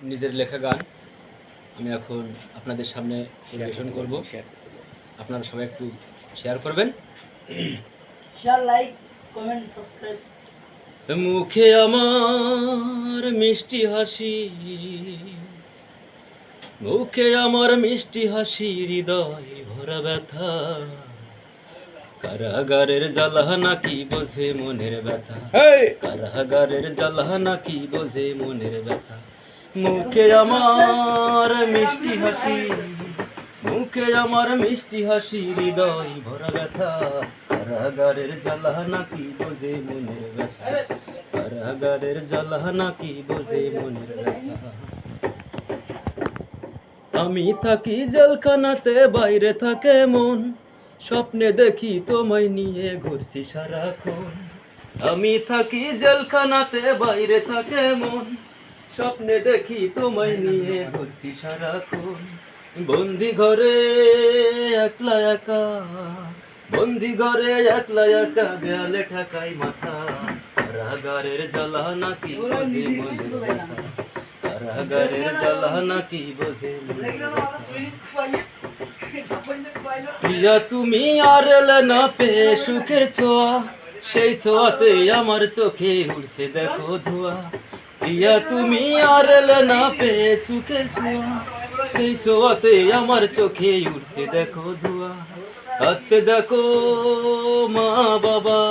নিজের লেখা গান আমি এখন আপনাদের সামনে পরিবেশন করব। আপনারা সবাই একটু শেয়ার করবেন। Share, like, comment, subscribe. মুখে আমার মিষ্টি হাসি, মুখে আমার মিষ্টি হাসি, হৃদয় ভরা ব্যথা। কারাগারের জ্বালা নাকি বোঝে মনের ব্যথা, কারাগারের জ্বালা নাকি বোঝে মনের ব্যথা। মুখে আমার মিষ্টি হাসি, মুখে আমার মিষ্টি হাসি, হৃদয় ভরা ব্যথা। কারাগারের জ্বালা নাকি বোঝে মনের ব্যথা, কারাগারের জ্বালা নাকি বোঝে মনের ব্যথা। আমি থাকি জেলখানাতে, বাইরে থাকে মন, স্বপ্নে দেখি তোমায় নিয়ে ঘুরছি সারাক্ষণ। আমি থাকি জেলখানাতে, বাইরে থাকে মন, স্বপ্নে দেখি তোমায় নিয়ে ঘুরছি সারাক্ষণ। বন্দি ঘরে একলা একা, বন্দি ঘরে একলা একা, দেয়ালে ঠাকাই মাথা। কারাগারের জ্বালা নাকি বোঝে মনের ব্যথা, কারাগারের জ্বালা নাকি বোঝে মনের ব্যথা। প্রিয়া তুমি আর এলে না পেয়ে সুখের ছোঁয়া, সেই ছোঁয়াতে আমার চোখে উড়ছে দেখো ধোঁয়া। প্রিয়া তুমি আর এলে না পেয়ে সুখের ছোঁয়া, সেই ছোঁয়াতে আমার চোখে উড়ছে দেখো ধোঁয়া। কাছে দেখো মা বাবা,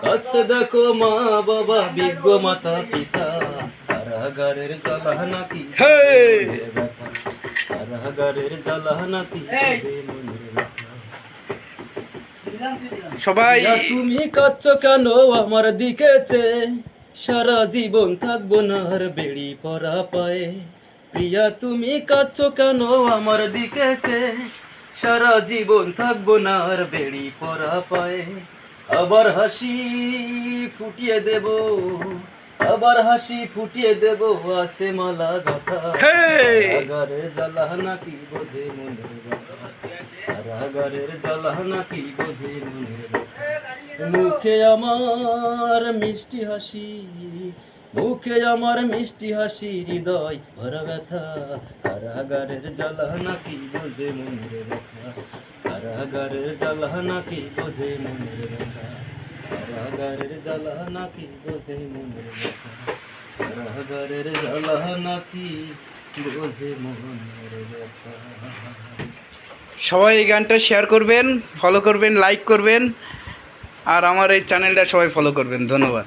কাছে দেখো মা বাবা, বিজ্ঞ মাতা পিতা। কারাগারের জ্বালা নাকি মনের ব্যথা, কারাগারের জ্বালা নাকি বোঝে মনের ব্যথা। সবাই তুমি কাঁদছো কেন আমার দিকে চেয়ে, সারা জীবন থাকবো না আর বেড়ি পরা পায়ে। প্রিয়া তুমি কাঁদছো কেন আমার দিকে চেয়ে, সারা জীবন থাকবো না আর বেড়ি পরা পায়ে। আবার হাসি ফুটিয়ে দেব, আবার হাসি ফুটিয়ে দেব, আছে মালা গাথা। কারাগারের জ্বালা নাকি বোঝে মনের ব্যথা, কারাগারের জ্বালা নাকি বোঝে মনের ব্যথা। মুখে আমার মিষ্টি হাসি, মুখে আমার মিষ্টি হাসি, হৃদয় ভরা ব্যথা। কারাগারের জ্বালা নাকি বোঝে মনের ব্যথা, কারাগারের জ্বালা নাকি বোঝে মনের ব্যথা, কারাগারের জ্বালা নাকি বোঝে মনের ব্যথা, কারাগারের জ্বালা নাকি বোঝে মনের ব্যথা। সবাই এই গানটা শেয়ার করবেন, ফলো করবেন, লাইক করবেন, আর আমার এই চ্যানেলটা সবাই ফলো করবেন। ধন্যবাদ।